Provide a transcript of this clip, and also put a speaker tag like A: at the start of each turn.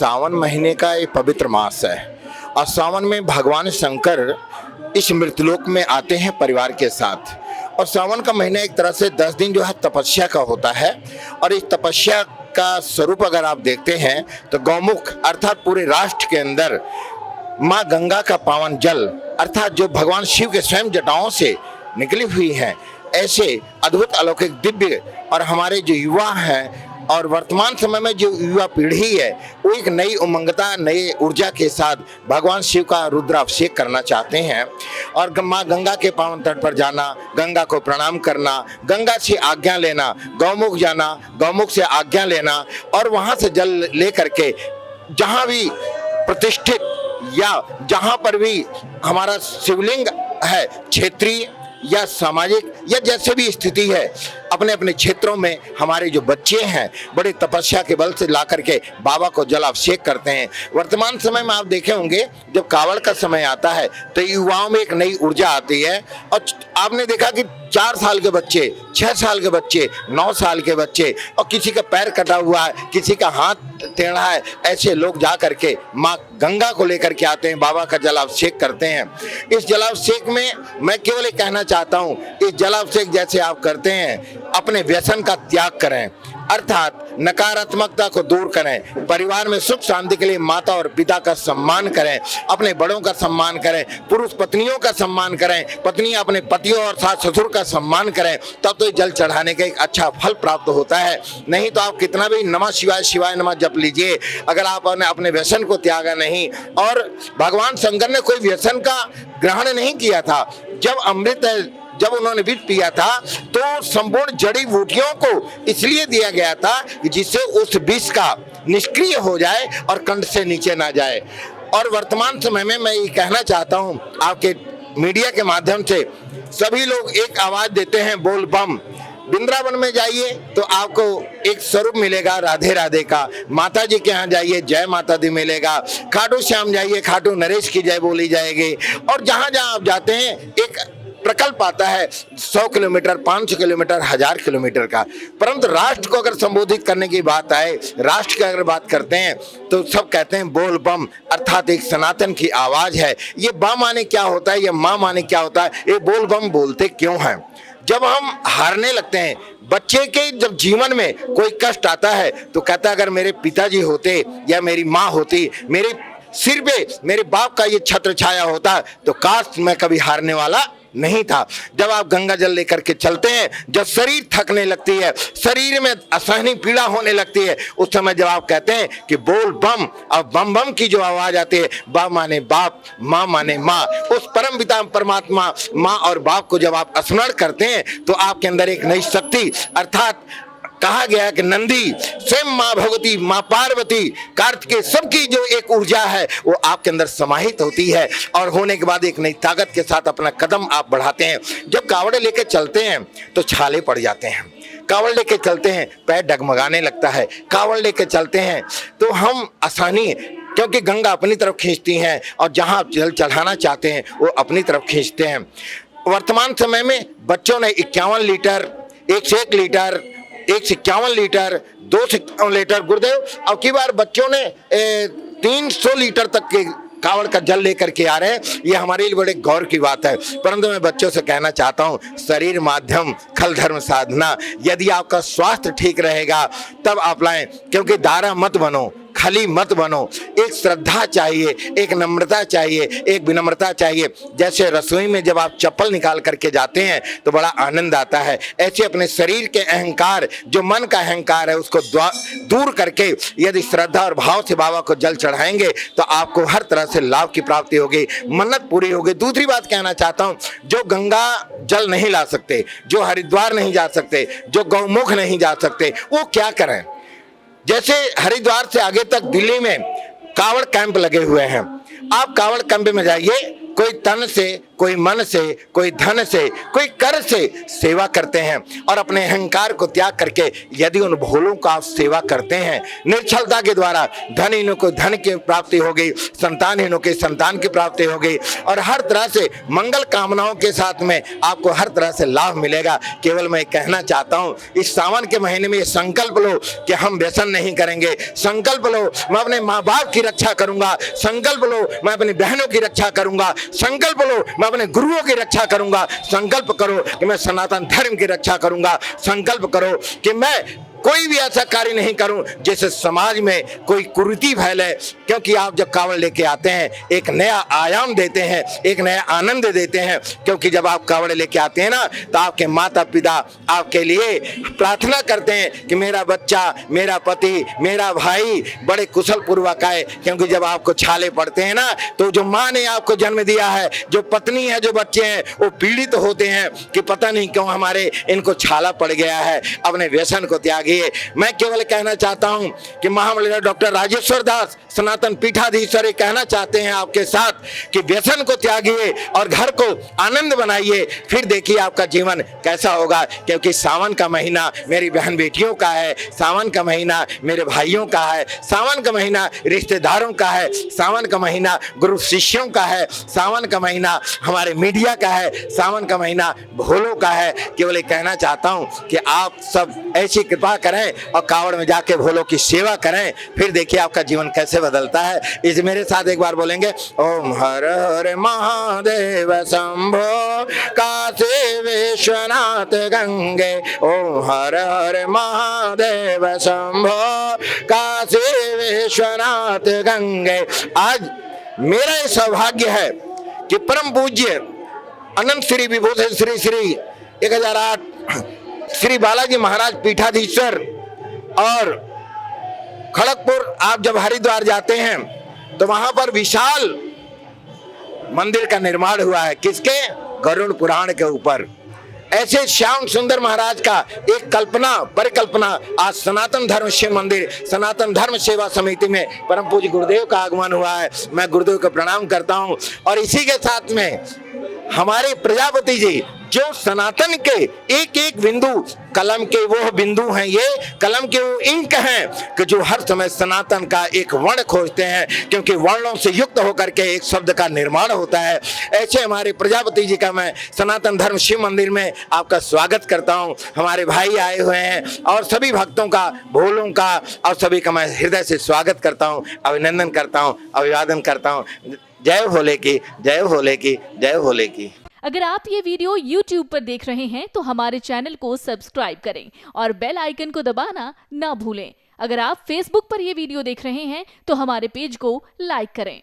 A: सावन महीने का एक पवित्र मास है और सावन में भगवान शंकर इस मृतलोक में आते हैं परिवार के साथ। और सावन का महीना एक तरह से 10 दिन जो है तपस्या का होता है। और इस तपस्या का स्वरूप अगर आप देखते हैं तो गौमुख अर्थात पूरे राष्ट्र के अंदर माँ गंगा का पावन जल अर्थात जो भगवान शिव के स्वयं जटाओं से निकली हुई हैं, ऐसे अद्भुत अलौकिक दिव्य और हमारे जो युवा हैं और वर्तमान समय में जो युवा पीढ़ी है वो एक नई उमंगता नई ऊर्जा के साथ भगवान शिव का रुद्राभिषेक करना चाहते हैं। और माँ गंगा के पावन तट पर जाना, गंगा को प्रणाम करना, गंगा से आज्ञा लेना, गौमुख जाना, गौमुख से आज्ञा लेना और वहाँ से जल ले करके जहाँ भी प्रतिष्ठित या जहाँ पर भी हमारा शिवलिंग है क्षेत्रीय या सामाजिक या जैसे भी स्थिति है, अपने अपने क्षेत्रों में हमारे जो बच्चे हैं बड़े तपस्या के बल से ला करके बाबा को जलाभिषेक करते हैं। वर्तमान समय में आप देखे होंगे जब कावड़ का समय आता है तो युवाओं में एक नई ऊर्जा आती है। और आपने देखा कि 4 साल के बच्चे, 6 साल के बच्चे, 9 साल के बच्चे और किसी का पैर कटा हुआ है, किसी का हाथ टेढ़ा है, ऐसे लोग जा करके माँ गंगा को लेकर के आते हैं, बाबा का जलाभिषेक करते हैं। इस जलाभिषेक में मैं केवल एक कहना चाहता हूँ, इस जलाभिषेक जैसे आप करते हैं अपने व्यसन का त्याग करें अर्थात नकारात्मकता को दूर करें, परिवार में सुख शांति के लिए माता और पिता का सम्मान करें, अपने बड़ों का सम्मान करें, पुरुष पत्नियों का सम्मान करें, पत्नी अपने पतियों और सास ससुर का सम्मान करें, तब तो जल चढ़ाने का एक अच्छा फल प्राप्त होता है। नहीं तो आप कितना भी नमः शिवाय शिवाय नमः जप लीजिए, अगर आपने अपने व्यसन को त्यागा नहीं। और भगवान शंकर ने कोई व्यसन का ग्रहण नहीं किया था। जब उन्होंने विष पिया था तो संपूर्ण जड़ी बूटियों को इसलिए दिया गया था कि जिससे उस विष का निष्क्रिय हो जाए और कंठ से नीचे ना जाए। और वर्तमान समय में मैं ये कहना चाहता हूँ आपके मीडिया के माध्यम से, सभी लोग एक आवाज देते हैं बोल बम। वृंदावन में जाइए तो आपको एक स्वरूप मिलेगा राधे राधे का, माता जी के यहाँ जाइए जय माता दी मिलेगा, खाटू श्याम जाइए खाटू नरेश की जय बोली जाएगी। और जहाँ जहाँ आप जाते हैं एक प्रकल्प आता है 100 किलोमीटर, 500 किलोमीटर, 1000 किलोमीटर का। परंतु राष्ट्र को अगर संबोधित करने की बात आए, राष्ट्र की अगर बात करते हैं तो सब कहते हैं बोल बम अर्थात एक सनातन की आवाज है। ये बम माने क्या होता है, ये माँ माने क्या होता है, ये बोल बम बोलते क्यों हैं? जब हम हारने लगते हैं, बच्चे के जब जीवन में कोई कष्ट आता है तो कहता है अगर मेरे पिताजी होते या मेरी माँ होती, मेरे सिर पे मेरे बाप का ये छत्र छाया होता तो काश मैं कभी हारने वाला नहीं था। जब आप गंगा जल लेकर के चलते हैं, जब शरीर थकने लगती है, शरीर में असहनीय पीड़ा होने लगती है, उस समय जब आप कहते हैं कि बोल बम, और बम बम की जो आवाज आती है, बा माने बाप, माँ माने माँ, उस परम पिता परमात्मा माँ और बाप को जब आप स्मरण करते हैं तो आपके अंदर एक नई शक्ति अर्थात कहा गया कि नंदी स्वयं माँ भगवती, माँ पार्वती, कार्तिकेय सबकी जो एक ऊर्जा है वो आपके अंदर समाहित होती है। और होने के बाद एक नई ताकत के साथ अपना कदम आप बढ़ाते हैं। जब कावड़ लेके चलते हैं तो छाले पड़ जाते हैं, कावड़ लेके चलते हैं पैर डगमगाने लगता है, कावड़ लेके चलते हैं तो हम आसानी क्योंकि गंगा अपनी तरफ खींचती हैं और जहाँ आप जल चढ़ाना चाहते हैं वो अपनी तरफ खींचते हैं। वर्तमान समय में बच्चों ने 51 लीटर, 101 लीटर, 151 लीटर, 251 लीटर, गुरुदेव अब की बार बच्चों ने 300 लीटर तक के कावड़ का जल लेकर के आ रहे हैं। ये हमारे लिए बड़े गौर की बात है। परंतु मैं बच्चों से कहना चाहता हूँ शरीर माध्यम खल धर्म साधना, यदि आपका स्वास्थ्य ठीक रहेगा तब आप लाएं, क्योंकि दारा मत बनो, खली मत बनो। एक श्रद्धा चाहिए, एक नम्रता चाहिए, एक विनम्रता चाहिए। जैसे रसोई में जब आप चप्पल निकाल करके जाते हैं तो बड़ा आनंद आता है, ऐसे अपने शरीर के अहंकार, जो मन का अहंकार है, उसको दूर करके यदि श्रद्धा और भाव से बाबा को जल चढ़ाएंगे तो आपको हर तरह से लाभ की प्राप्ति होगी, मन्नत पूरी होगी। दूसरी बात कहना चाहता हूँ, जो गंगा जल नहीं ला सकते, जो हरिद्वार नहीं जा सकते, जो गौमुख नहीं जा सकते, वो क्या करें? जैसे हरिद्वार से आगे तक दिल्ली में कावड़ कैंप लगे हुए हैं, आप कावड़ कैंप में जाइए, कोई तन से कोई मन से, कोई धन से, कोई कर से सेवा करते हैं और अपने अहंकार को त्याग करके यदि उन भोलों का आप सेवा करते हैं, निर्छलता के द्वारा धनहीनों को धन की प्राप्ति होगी, संतानहीनों की संतान की प्राप्ति होगी और हर तरह से मंगल कामनाओं के साथ में आपको हर तरह से लाभ मिलेगा। केवल मैं कहना चाहता हूं, इस सावन के महीने में ये संकल्प लो कि हम व्यसन नहीं करेंगे, संकल्प लो मैं अपने माँ बाप की रक्षा करूंगा, संकल्प लो मैं अपनी बहनों की रक्षा करूंगा, संकल्प लो मैं अपने गुरुओं की रक्षा करूंगा, संकल्प करो कि मैं सनातन धर्म की रक्षा करूंगा, संकल्प करो कि मैं कोई भी ऐसा कार्य नहीं करूं जिससे समाज में कोई कुरीति फैले। क्योंकि आप जब कावड़ लेके आते हैं एक नया आयाम देते हैं, एक नया आनंद देते हैं। क्योंकि जब आप कावड़ लेके आते हैं ना तो आपके माता पिता आपके लिए प्रार्थना करते हैं कि मेरा बच्चा, मेरा पति, मेरा भाई बड़े कुशल पूर्वक आए। क्योंकि जब आपको छाले पड़ते हैं ना तो जो माँ ने आपको जन्म दिया है, जो पत्नी है, जो बच्चे हैं वो पीड़ित होते हैं कि पता नहीं क्यों हमारे इनको छाला पड़ गया है। अपने व्यसन को त्यागिए। मैं केवल कहना चाहता हूं कि महामंडलेश्वर डॉक्टर राजेश्वर दास सनातन पीठाधीश्वर कहना चाहते हैं आपके साथ कि व्यसन को त्यागिए और घर को आनंद बनाइए, फिर देखिए आपका जीवन कैसा होगा। क्योंकि सावन का महीना मेरी बहन बेटियों का है, सावन का महीना मेरे भाइयों का है, सावन का महीना रिश्तेदारों का है, सावन का महीना गुरु शिष्यों का है, सावन का महीना हमारे मीडिया का है, सावन का महीना भोलों का है। केवल कहना चाहता हूं कि आप सब ऐसी कृपा करें और कावड़ में जाके भोलों की सेवा करें, फिर देखिए आपका जीवन कैसे बदलता है। इस मेरे साथ एक बार बोलेंगे, ओम हर हर महादेव शंभो काशी विश्वनाथ गंगे, ओम हर हर महादेव शंभो काशी विश्वनाथ गंगे। आज मेरा ये सौभाग्य है कि परम पूज्य अनंत श्री विभूषण श्री श्री 1008 श्री बालाजी महाराज पीठाधीश्वर और खड़गपुर, आप जब हरिद्वार जाते हैं तो वहां पर विशाल मंदिर का निर्माण हुआ है। किसके? गरुड़ पुराण के ऊपर। ऐसे श्याम सुंदर महाराज का एक कल्पना परिकल्पना आज सनातन धर्म शिव मंदिर, सनातन धर्म सेवा समिति में परम पूज्य गुरुदेव का आगमन हुआ है। मैं गुरुदेव को प्रणाम करता हूं और इसी के साथ में हमारे प्रजापति जी जो सनातन के एक एक बिंदु, कलम के वो बिंदु हैं, ये कलम के वो इंक हैं कि जो हर समय सनातन का एक वर्ण खोजते हैं। क्योंकि वर्णों से युक्त होकर के एक शब्द का निर्माण होता है। ऐसे हमारे प्रजापति जी का मैं सनातन धर्म शिव मंदिर में आपका स्वागत करता हूं। हमारे भाई आए हुए हैं और सभी भक्तों का, भोलों का और सभी का मैं हृदय से स्वागत करता हूं, अभिनंदन करता हूं, अभिवादन करता हूं। जय भोले की, जय भोले की, जय भोले की।
B: अगर आप ये वीडियो YouTube पर देख रहे हैं तो हमारे चैनल को सब्सक्राइब करें और बेल आइकन को दबाना ना भूलें। अगर आप Facebook पर ये वीडियो देख रहे हैं तो हमारे पेज को लाइक करें।